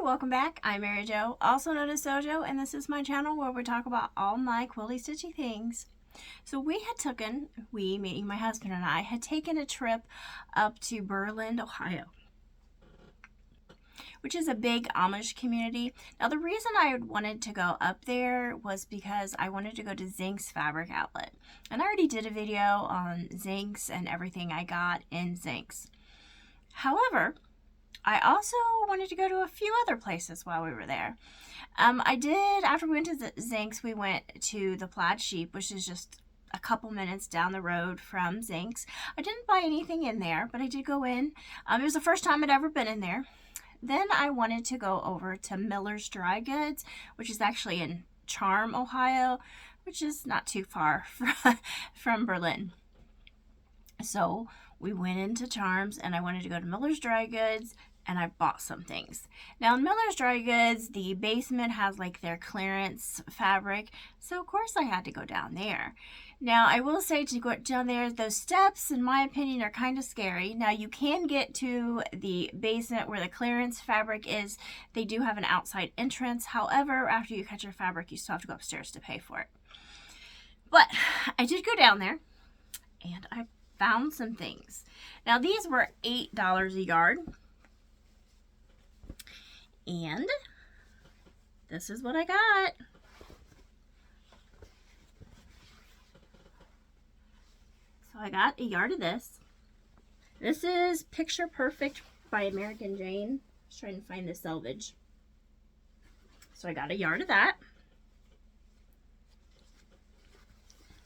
welcome back. I'm Mary Jo, also known as Sojo, and this is my channel where we talk about all my quilty stitchy things. So meaning my husband and I, had taken a trip up to Berlin, Ohio, which is a big Amish community. Now the reason I wanted to go up there was because I wanted to go to Zink's fabric outlet. And I already did a video on Zink's and everything I got in Zink's. However, I also wanted to go to a few other places while we were there. After we went to Zink's, we went to the Plaid Sheep, which is just a couple minutes down the road from Zink's. I didn't buy anything in there, but I did go in. It was the first time I'd ever been in there. Then I wanted to go over to Miller's Dry Goods, which is actually in Charm, Ohio, which is not too far from Berlin. So we went into Charms, and I wanted to go to Miller's Dry Goods, and I bought some things. Now in Miller's Dry Goods, the basement has like their clearance fabric, so of course I had to go down there. Now I will say, to go down there, those steps in my opinion are kind of scary. Now you can get to the basement where the clearance fabric is. They do have an outside entrance. However, after you cut your fabric, you still have to go upstairs to pay for it. But I did go down there, and I found some things. Now these were $8 a yard. And this is what I got. So I got a yard of this. This is Picture Perfect by American Jane. I was trying to find the selvage. So I got a yard of that.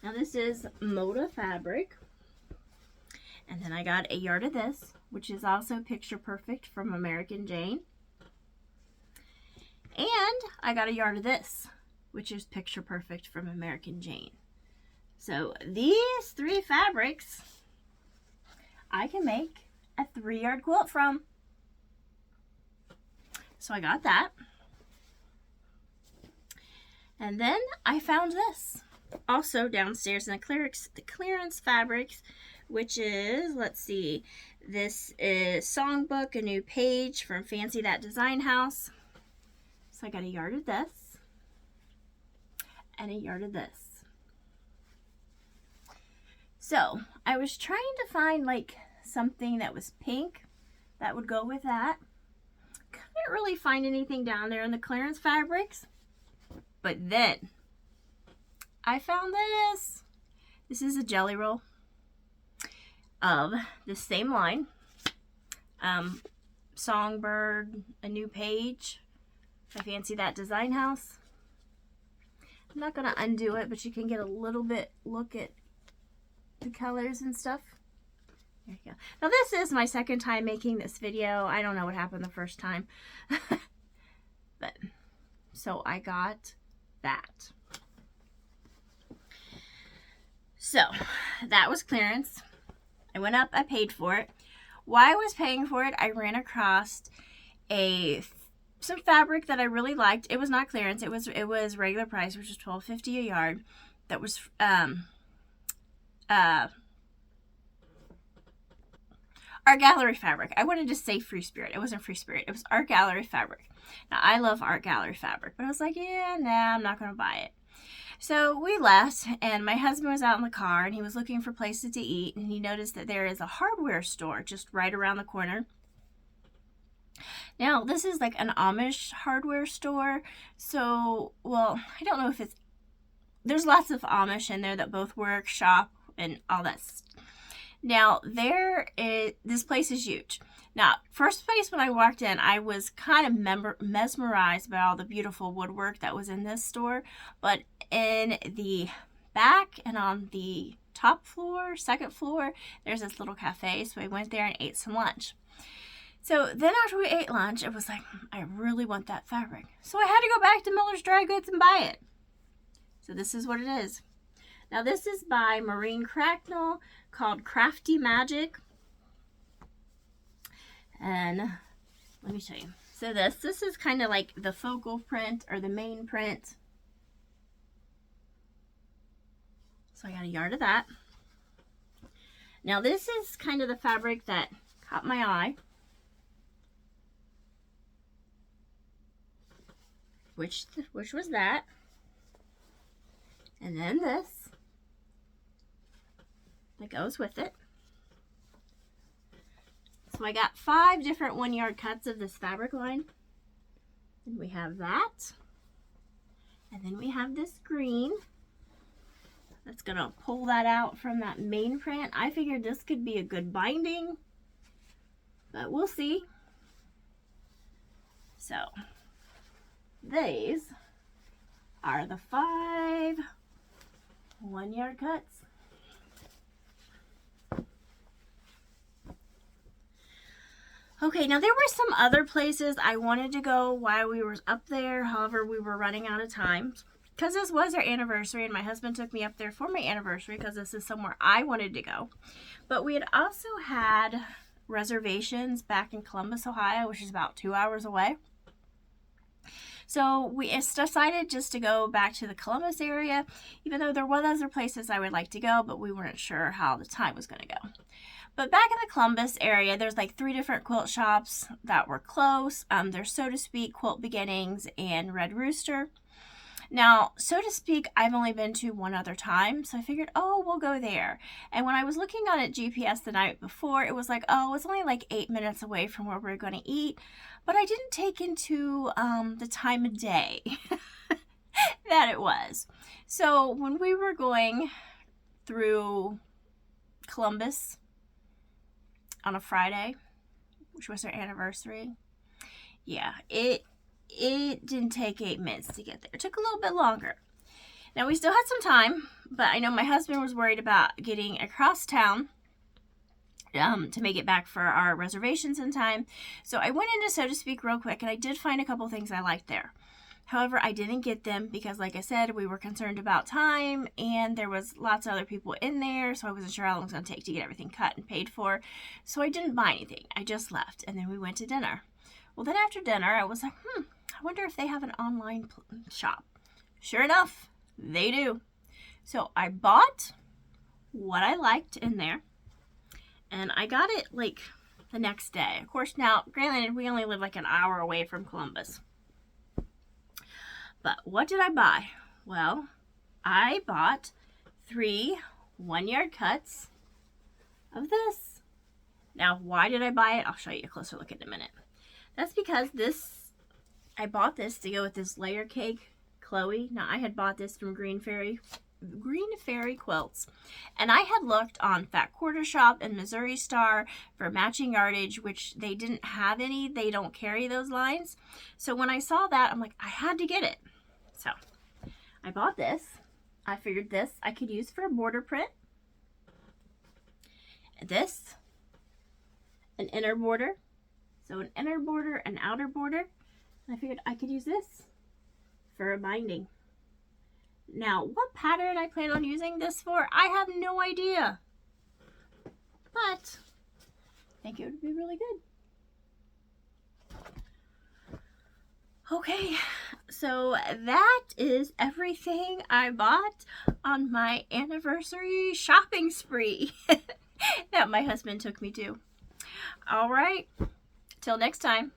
Now this is Moda fabric. And then I got a yard of this, which is also Picture Perfect from American Jane. And I got a yard of this, which is Picture Perfect from American Jane. So these three fabrics I can make a 3-yard quilt from. So I got that. And then I found this also downstairs in the clearance fabrics, which is, let's see, this is Songbook, a new page from Fancy That Design House. So I got a yard of this and a yard of this. So I was trying to find like something that was pink that would go with that. Couldn't really find anything down there in the clearance fabrics. But then I found this. This is a jelly roll of the same line. Songbird, a new page. I Fancy That Design House. I'm not going to undo it, but you can get a little bit look at the colors and stuff. There you go. Now this is my second time making this video. I don't know what happened the first time. But so I got that. So that was clearance. I went up, I paid for it. While I was paying for it, I ran across some fabric that I really liked. It was not clearance. It was regular price, which is $12.50 a yard. That was Art Gallery fabric. I wanted to say Free Spirit. It wasn't Free Spirit. It was Art Gallery fabric. Now I love Art Gallery fabric, but I was like, yeah, nah, I'm not gonna buy it. So we left, and my husband was out in the car, and he was looking for places to eat, and he noticed that there is a hardware store just right around the corner. Now, this is like an Amish hardware store, so, well, I don't know if there's lots of Amish in there that both work, shop, and all that. Now, this place is huge. Now, first place when I walked in, I was kind of mesmerized by all the beautiful woodwork that was in this store, but in the back and on the top floor, second floor, there's this little cafe, so I went there and ate some lunch. So then after we ate lunch, it was like, I really want that fabric. So I had to go back to Miller's Dry Goods and buy it. So this is what it is. Now this is by Maureen Cracknell, called Crafty Magic. And let me show you. So this is kind of like the focal print or the main print. So I got a yard of that. Now this is kind of the fabric that caught my eye. which was that. And then this that goes with it. So I got 5 different 1-yard cuts of this fabric line. And we have that. And then we have this green. That's gonna pull that out from that main print. I figured this could be a good binding, but we'll see. So these are the 5 1-yard cuts. Okay, now there were some other places I wanted to go while we were up there. However, we were running out of time because this was our anniversary, and my husband took me up there for my anniversary because this is somewhere I wanted to go. But we had also had reservations back in Columbus, Ohio, which is about 2 hours away. So we decided just to go back to the Columbus area, even though there were other places I would like to go, but we weren't sure how the time was going to go. But back in the Columbus area, there's like 3 different quilt shops that were close. There's So to Speak, Quilt Beginnings, and Red Rooster. Now, So to Speak, I've only been to one other time, so I figured, oh, we'll go there. And when I was looking on at GPS the night before, it was like, oh, it's only like 8 minutes away from where we're going to eat. But I didn't take into the time of day that it was. So when we were going through Columbus on a Friday, which was our anniversary, yeah, it didn't take 8 minutes to get there. It took a little bit longer. Now, we still had some time, but I know my husband was worried about getting across town to make it back for our reservations in time. So I went into So to Speak real quick, and I did find a couple things I liked there. However, I didn't get them because, like I said, we were concerned about time, and there was lots of other people in there, so I wasn't sure how long it was going to take to get everything cut and paid for. So I didn't buy anything. I just left, and then we went to dinner. Well, then after dinner, I was like, I wonder if they have an online shop. Sure enough, they do. So I bought what I liked in there, and I got it like the next day. Of course, now, granted, we only live like an hour away from Columbus. But what did I buy? Well, I bought 3 1-yard cuts of this. Now, why did I buy it? I'll show you a closer look in a minute. That's because I bought this to go with this layer cake Chloe. Now, I had bought this from Green Fairy Quilts, and I had looked on Fat Quarter Shop and Missouri Star for matching yardage, which they didn't have any. They don't carry those lines. So when I saw that, I'm like, I had to get it. So I bought this. I figured this I could use for a border print. This, an inner border. So an inner border, an outer border. And I figured I could use this for a binding. Now, what pattern I plan on using this for, I have no idea. But I think it would be really good. Okay, so that is everything I bought on my anniversary shopping spree that my husband took me to. All right, till next time.